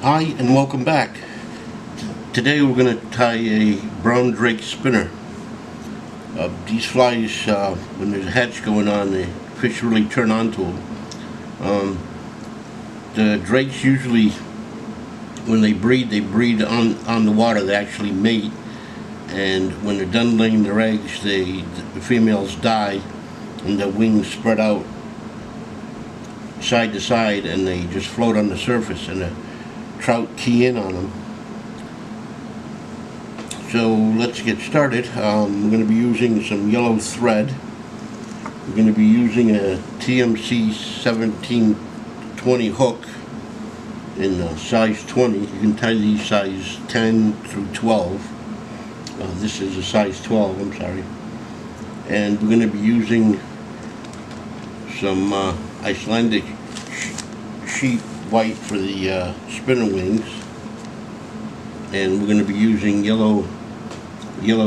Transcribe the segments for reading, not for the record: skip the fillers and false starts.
Hi and welcome back. Today we're going to tie a brown drake spinner. These flies, when there's a hatch going on, the fish really turn onto them. The drakes usually, when they breed on the water. They actually mate, and when they're done laying their eggs, the females die and their wings spread out side to side and they just float on the surface, and the trout key in on them. So let's get started. We're going to be using some yellow thread. We're going to be using a TMC 1720 hook in size 20. You can tie these size 10 through 12. This is a size 12, I'm sorry. And we're going to be using some Icelandic sheep white for the spinner wings, and we're going to be using yellow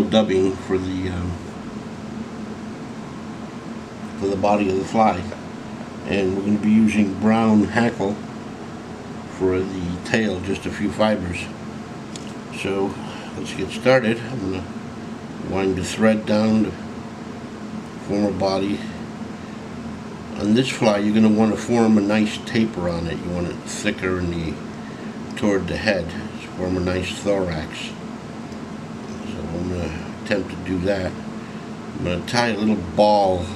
dubbing for the body of the fly, and we're going to be using brown hackle for the tail, just a few fibers. So let's get started. I'm going to wind the thread down to form a body. On this fly, you're going to want to form a nice taper on it. You want it thicker toward the head, to form a nice thorax. So I'm going to attempt to do that. I'm going to tie a little ball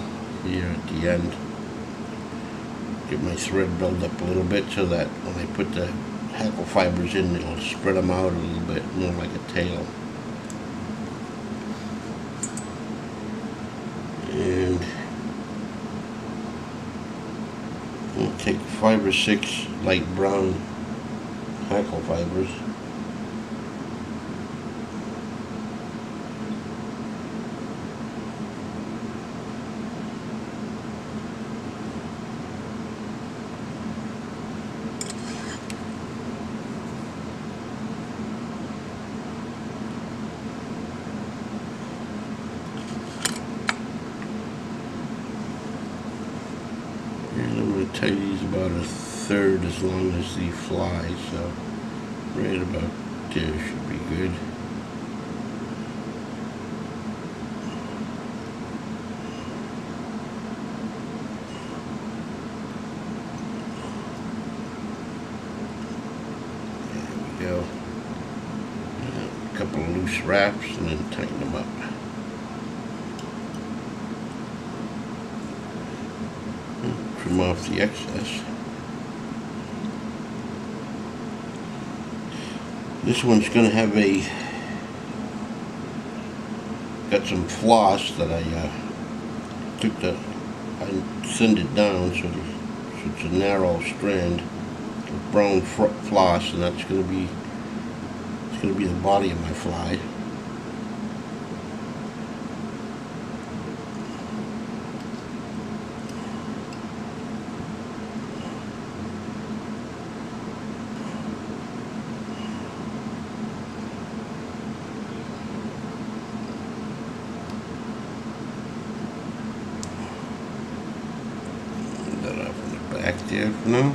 here at the end. Get my thread build up a little bit so that when I put the hackle fibers in, it'll spread them out a little bit, more like a tail. And I'll take 5 or 6 light brown hackle fibers. And I'm going to tie these about 1/3 as long as the fly, so right about there should be good. There we go. A couple of loose wraps and then tighten them up. Trim off the excess. This one's going to have got some floss that I thinned it down so it's a narrow strand of brown floss, and that's going to be the body of my fly. Back there for now,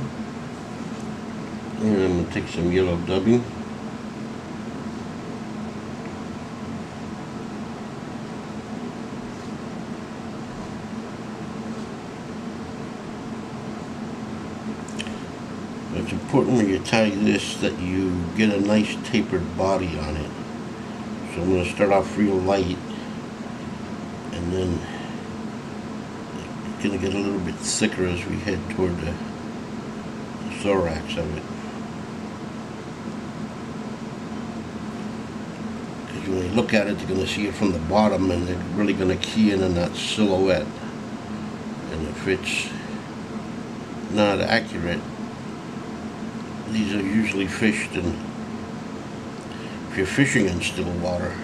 and I'm going to take some yellow dubbing. It's important when you tie this that you get a nice tapered body on it. So I'm going to start off real light, and then going to get a little bit thicker as we head toward the thorax of it. Because when you look at it, you're going to see it from the bottom, and they're really going to key in on that silhouette. And if it's not accurate, these are usually fished in, if you're fishing in still water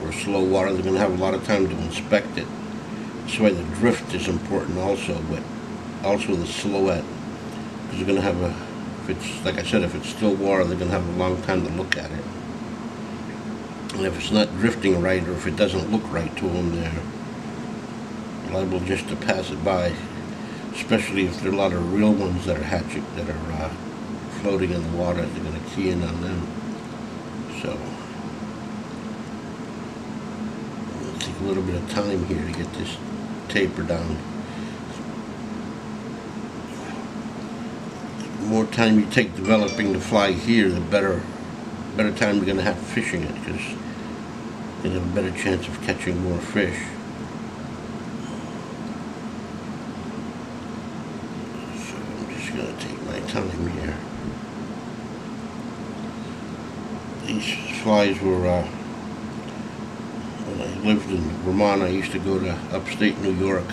or slow water, they're going to have a lot of time to inspect it. That's why the drift is important also, but also the silhouette. Because they're going to have if it's, like I said, if it's still water, they're going to have a long time to look at it. And if it's not drifting right, or if it doesn't look right to them, they're liable just to pass it by. Especially if there are a lot of real ones that are hatching, that are floating in the water, they're going to key in on them. So it'll take a little bit of time here to get this taper down. The more time you take developing the fly here, the better time you're going to have fishing it, because you're going to have a better chance of catching more fish. So I'm just going to take my time here. These flies were, when I lived in Vermont, I used to go to upstate New York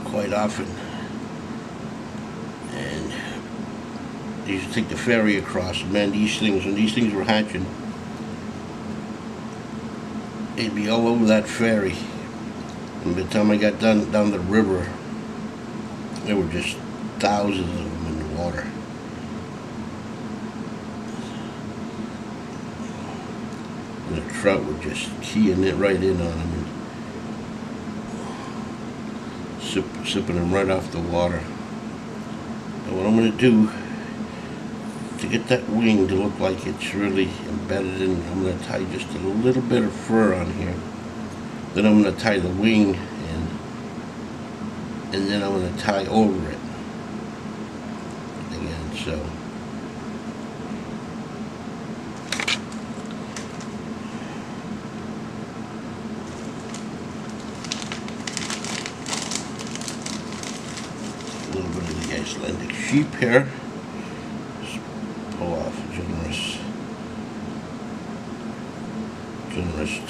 quite often. And I used to take the ferry across, and man, when these things were hatching, they'd be all over that ferry. And by the time I got down the river, there were just thousands of them in the water. And the trout were just keying it right in on them and sipping them right off the water. And what I'm going to do to get that wing to look like it's really embedded in, I'm going to tie just a little bit of fur on here. Then I'm going to tie the wing in, and then I'm going to tie over it again. So a little bit of the Icelandic sheep here. Just pull off a generous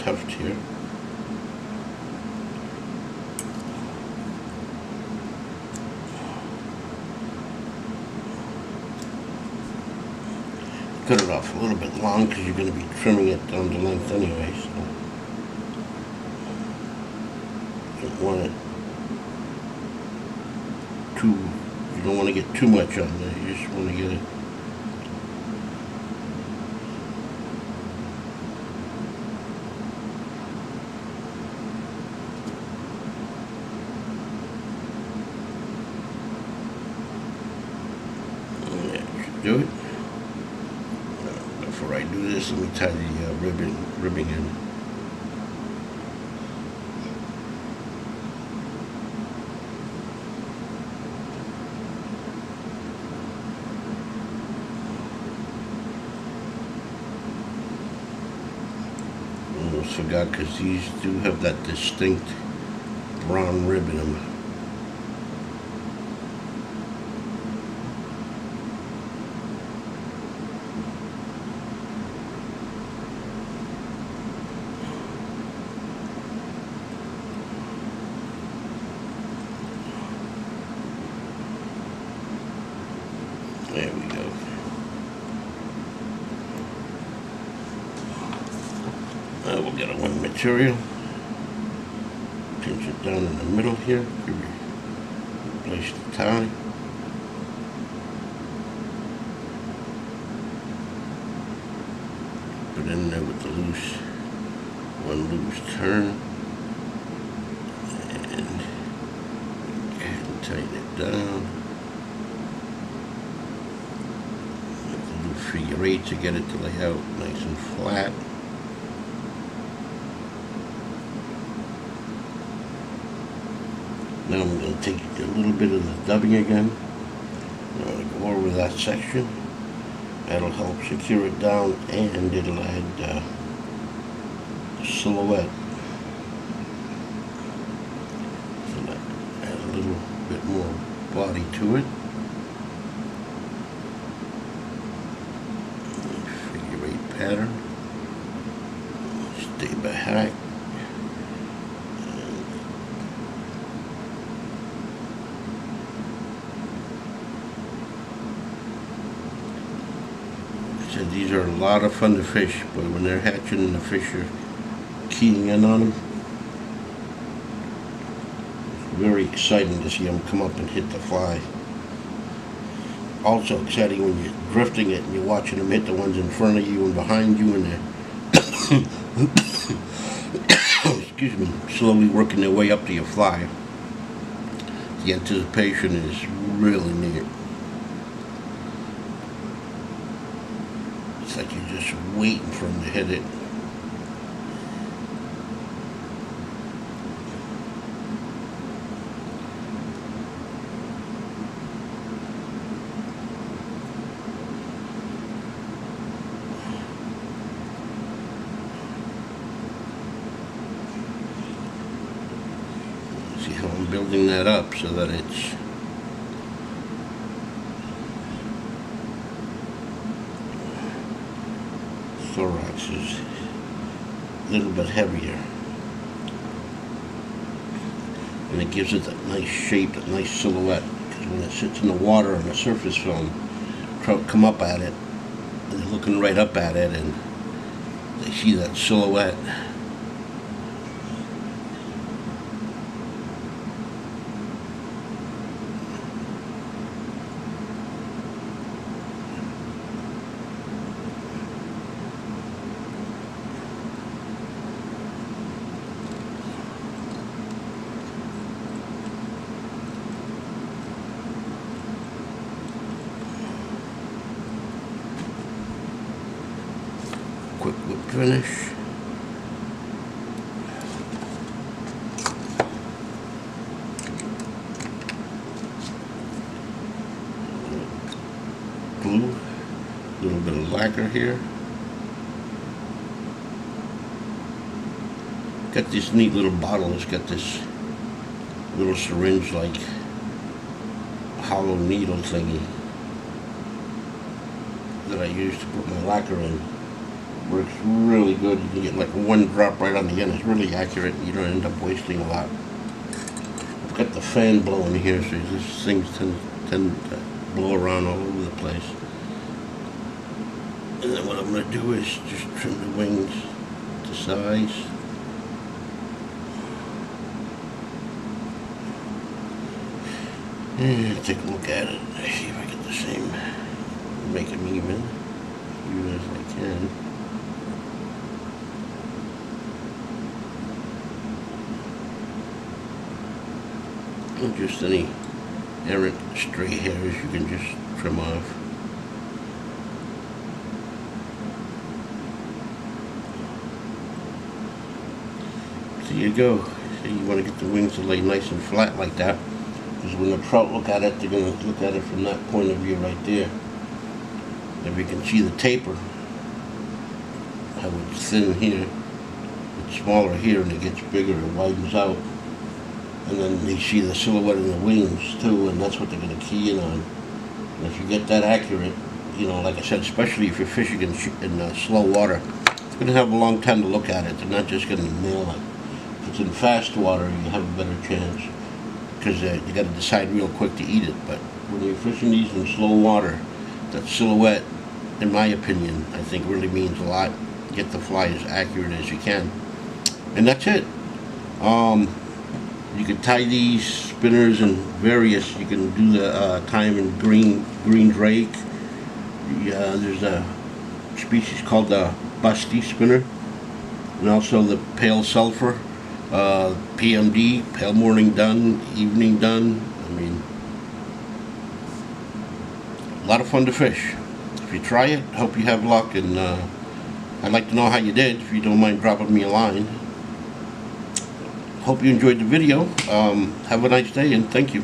tuft here. Cut it off a little bit long because you're going to be trimming it down to length anyway. So you don't want to get too much on there. You just want to get it. That should do it. Before I do this, let me tie the ribbing in. Almost forgot, because these do have that distinct brown rib in them. There we go. We'll get a one material. Pinch it down in the middle here. Place the tie. Put in there with the one loose turn. And go ahead and tighten it down. Figure 8 to get it to lay out nice and flat. Now I'm going to take a little bit of the dubbing again. I'm going to go over that section. That'll help secure it down, and it'll add silhouette. So that add a little bit more body to it. Pattern. Stay back. I said these are a lot of fun to fish, but when they're hatching and the fish are keying in on them, it's very exciting to see them come up and hit the fly. Also exciting when you're drifting it and you're watching them hit the ones in front of you and behind you, and they're excuse me, slowly working their way up to your fly. The anticipation is really neat. It's like you're just waiting for him to hit it. See how I'm building that up so that it's thorax is a little bit heavier, and it gives it that nice shape, that nice silhouette, because when it sits in the water on the surface film, trout come up at it and they're looking right up at it and they see that silhouette. Quick whip finish. Glue, a little bit of lacquer here. Got this neat little bottle. It's got this little syringe-like hollow needle thingy that I use to put my lacquer in. Works really good. You can get like one drop right on the end. It's really accurate. You don't end up wasting a lot. I've got the fan blowing here, so these things tend to blow around all over the place. And then what I'm going to do is just trim the wings to size. And take a look at it. See if I get the same. Make them even as I can. And just any errant stray hairs you can just trim off. There you go. So you want to get the wings to lay nice and flat like that, because when the trout look at it, they're going to look at it from that point of view right there. If you can see the taper, how it's thin here, it's smaller here, and it gets bigger, it widens out. And then they see the silhouette in the wings too, and that's what they're going to key in on. And if you get that accurate, you know, like I said, especially if you're fishing in slow water, it's going to have a long time to look at it. They're not just going to nail it. If it's in fast water, you have a better chance, because you got to decide real quick to eat it. But when you're fishing these in slow water, that silhouette, in my opinion, I think really means a lot. Get the fly as accurate as you can, and that's it. You can tie these spinners in various. You can do the time in green drake. There's a species called the busty spinner, and also the pale sulfur, PMD, pale morning dun, evening dun. I mean, a lot of fun to fish. If you try it, hope you have luck, and I'd like to know how you did. If you don't mind dropping me a line. Hope you enjoyed the video. Have a nice day, and thank you.